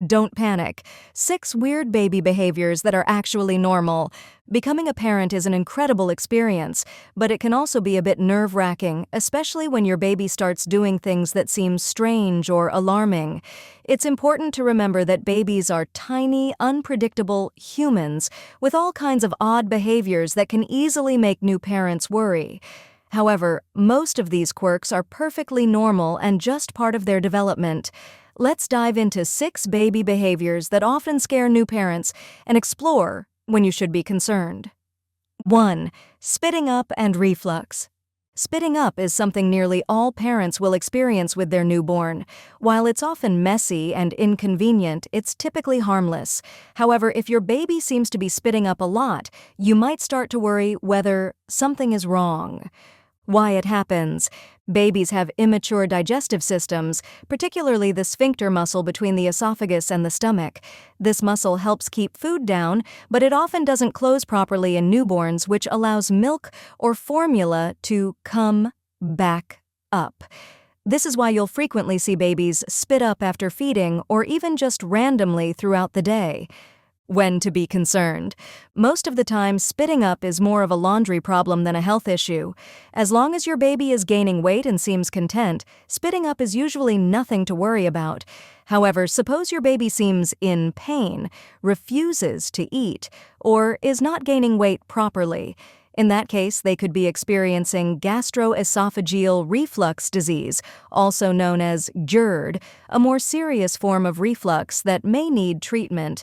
Don't panic. 6 weird baby behaviors that are actually normal. Becoming a parent is an incredible experience, but it can also be a bit nerve-wracking, especially when your baby starts doing things that seem strange or alarming. It's important to remember that babies are tiny, unpredictable humans with all kinds of odd behaviors that can easily make new parents worry. However, most of these quirks are perfectly normal and just part of their development. Let's dive into 6 baby behaviors that often scare new parents and explore when you should be concerned. 1. Spitting up and reflux. Spitting up is something nearly all parents will experience with their newborn. While it's often messy and inconvenient, it's typically harmless. However, if your baby seems to be spitting up a lot, you might start to worry whether something is wrong. Why it happens. Babies have immature digestive systems, particularly the sphincter muscle between the esophagus and the stomach. This muscle helps keep food down, but it often doesn't close properly in newborns, which allows milk or formula to come back up. This is why you'll frequently see babies spit up after feeding or even just randomly throughout the day. When to be concerned. Most of the time, spitting up is more of a laundry problem than a health issue. As long as your baby is gaining weight and seems content, spitting up is usually nothing to worry about. However, suppose your baby seems in pain, refuses to eat, or is not gaining weight properly. In that case, they could be experiencing gastroesophageal reflux disease, also known as GERD, a more serious form of reflux that may need treatment.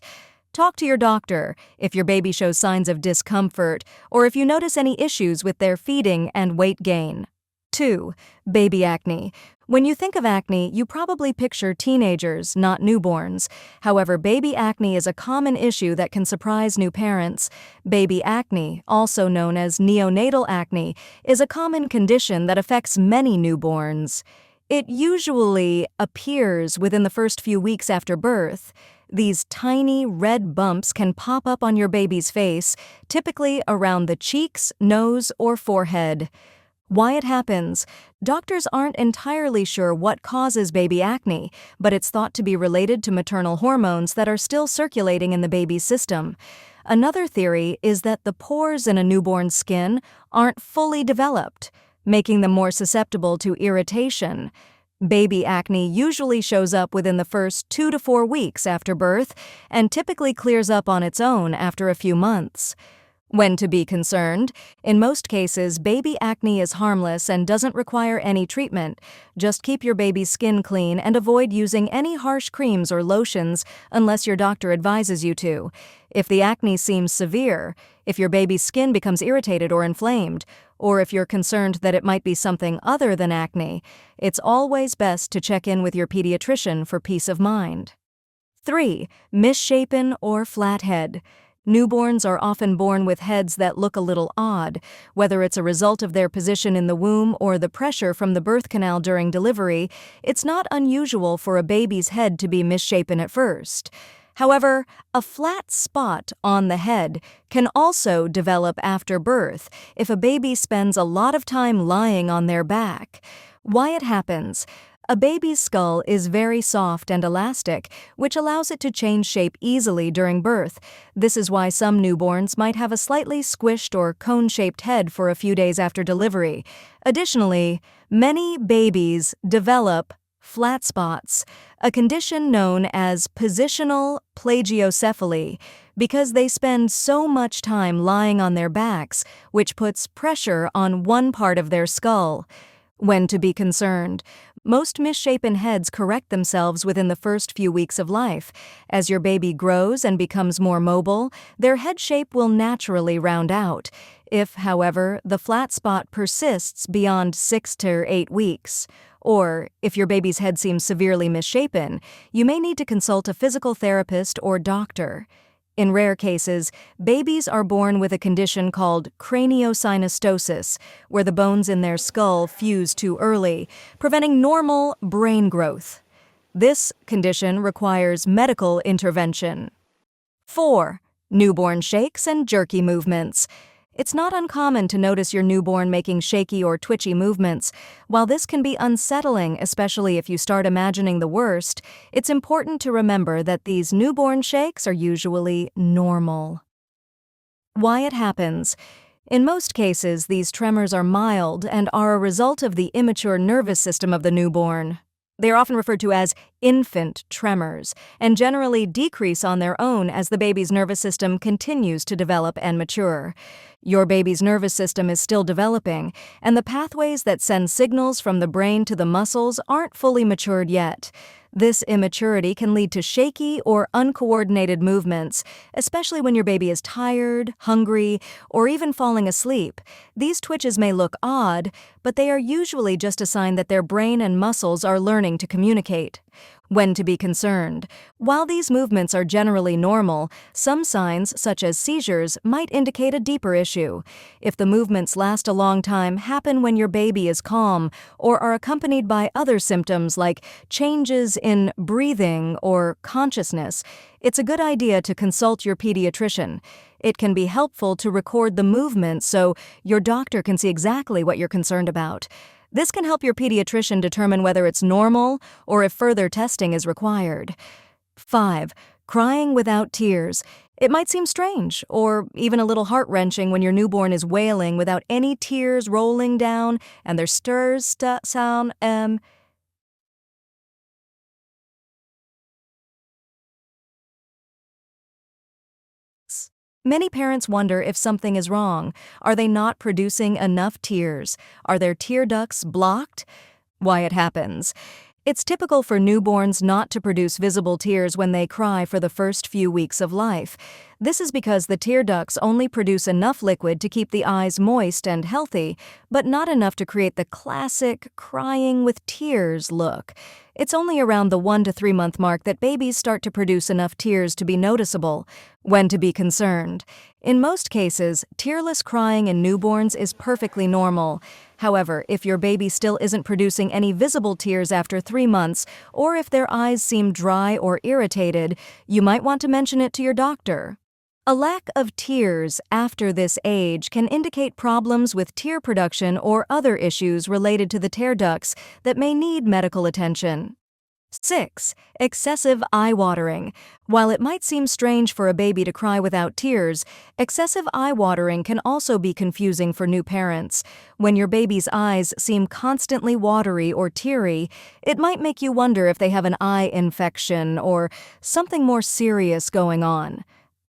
Talk to your doctor if your baby shows signs of discomfort or if you notice any issues with their feeding and weight gain. 2. Baby acne. When you think of acne, you probably picture teenagers, not newborns. However, baby acne is a common issue that can surprise new parents. Baby acne, also known as neonatal acne, is a common condition that affects many newborns. It usually appears within the first few weeks after birth. These tiny red bumps can pop up on your baby's face, typically around the cheeks, nose, or forehead. Why it happens? Doctors aren't entirely sure what causes baby acne, but it's thought to be related to maternal hormones that are still circulating in the baby's system. Another theory is that the pores in a newborn's skin aren't fully developed, making them more susceptible to irritation. Baby acne usually shows up within the first 2 to 4 weeks after birth and typically clears up on its own after a few months. When to be concerned. In most cases, baby acne is harmless and doesn't require any treatment. Just keep your baby's skin clean and avoid using any harsh creams or lotions unless your doctor advises you to. If the acne seems severe, if your baby's skin becomes irritated or inflamed, or if you're concerned that it might be something other than acne, it's always best to check in with your pediatrician for peace of mind. 3. Misshapen or flat head. Newborns are often born with heads that look a little odd, whether it's a result of their position in the womb or the pressure from the birth canal during delivery. It's not unusual for a baby's head to be misshapen at first. However, a flat spot on the head can also develop after birth if a baby spends a lot of time lying on their back. Why it happens? A baby's skull is very soft and elastic, which allows it to change shape easily during birth. This is why some newborns might have a slightly squished or cone-shaped head for a few days after delivery. Additionally, many babies develop flat spots, a condition known as positional plagiocephaly, because they spend so much time lying on their backs, which puts pressure on one part of their skull. When to be concerned. Most misshapen heads correct themselves within the first few weeks of life. As your baby grows and becomes more mobile, their head shape will naturally round out. If, however, the flat spot persists beyond 6 to 8 weeks, or if your baby's head seems severely misshapen, you may need to consult a physical therapist or doctor. In rare cases, babies are born with a condition called craniosynostosis, where the bones in their skull fuse too early, preventing normal brain growth. This condition requires medical intervention. 4. Newborn shakes and jerky movements. It's not uncommon to notice your newborn making shaky or twitchy movements. While this can be unsettling, especially if you start imagining the worst, it's important to remember that these newborn shakes are usually normal. Why it happens. In most cases, these tremors are mild and are a result of the immature nervous system of the newborn. They are often referred to as infant tremors and generally decrease on their own as the baby's nervous system continues to develop and mature. Your baby's nervous system is still developing, and the pathways that send signals from the brain to the muscles aren't fully matured yet. This immaturity can lead to shaky or uncoordinated movements, especially when your baby is tired, hungry, or even falling asleep. These twitches may look odd, but they are usually just a sign that their brain and muscles are learning to communicate. When to be concerned. While these movements are generally normal, some signs, such as seizures, might indicate a deeper issue. If the movements last a long time, happen when your baby is calm, or are accompanied by other symptoms like changes in breathing or consciousness, it's a good idea to consult your pediatrician. It can be helpful to record the movements so your doctor can see exactly what you're concerned about. This can help your pediatrician determine whether it's normal or if further testing is required. 5. Crying without tears. It might seem strange or even a little heart-wrenching when your newborn is wailing without any tears rolling down and their stirs sound Many parents wonder if something is wrong. Are they not producing enough tears? Are their tear ducts blocked? Why it happens. It's typical for newborns not to produce visible tears when they cry for the first few weeks of life. This is because the tear ducts only produce enough liquid to keep the eyes moist and healthy, but not enough to create the classic crying with tears look. It's only around the 1 to 3 month mark that babies start to produce enough tears to be noticeable. When to be concerned. In most cases, tearless crying in newborns is perfectly normal. However, if your baby still isn't producing any visible tears after 3 months, or if their eyes seem dry or irritated, you might want to mention it to your doctor. A lack of tears after this age can indicate problems with tear production or other issues related to the tear ducts that may need medical attention. 6. Excessive eye watering. While it might seem strange for a baby to cry without tears, excessive eye watering can also be confusing for new parents. When your baby's eyes seem constantly watery or teary, it might make you wonder if they have an eye infection or something more serious going on.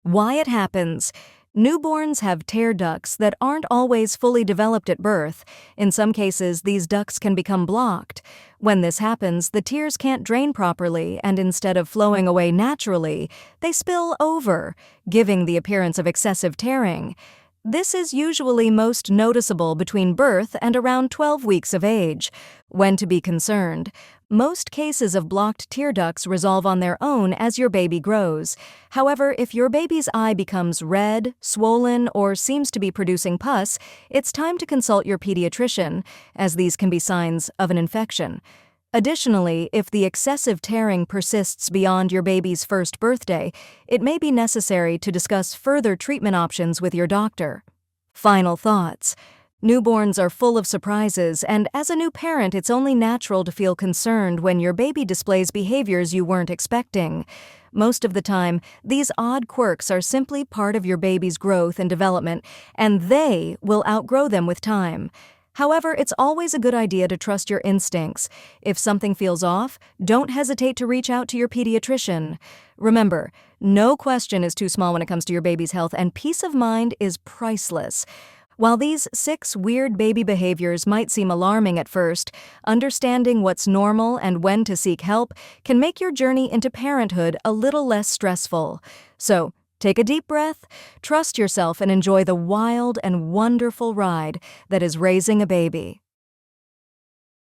Why it happens. Newborns have tear ducts that aren't always fully developed at birth. In some cases, these ducts can become blocked. When this happens, the tears can't drain properly, and instead of flowing away naturally, they spill over, giving the appearance of excessive tearing. This is usually most noticeable between birth and around 12 weeks of age. When to be concerned. Most cases of blocked tear ducts resolve on their own as your baby grows. However, if your baby's eye becomes red, swollen, or seems to be producing pus, it's time to consult your pediatrician, as these can be signs of an infection. Additionally, if the excessive tearing persists beyond your baby's first birthday, it may be necessary to discuss further treatment options with your doctor. Final thoughts. Newborns are full of surprises, and as a new parent, it's only natural to feel concerned when your baby displays behaviors you weren't expecting. Most of the time, these odd quirks are simply part of your baby's growth and development, and they will outgrow them with time. However, it's always a good idea to trust your instincts. If something feels off, don't hesitate to reach out to your pediatrician. Remember, no question is too small when it comes to your baby's health, and peace of mind is priceless. While these 6 weird baby behaviors might seem alarming at first, understanding what's normal and when to seek help can make your journey into parenthood a little less stressful. So, take a deep breath, trust yourself, and enjoy the wild and wonderful ride that is raising a baby.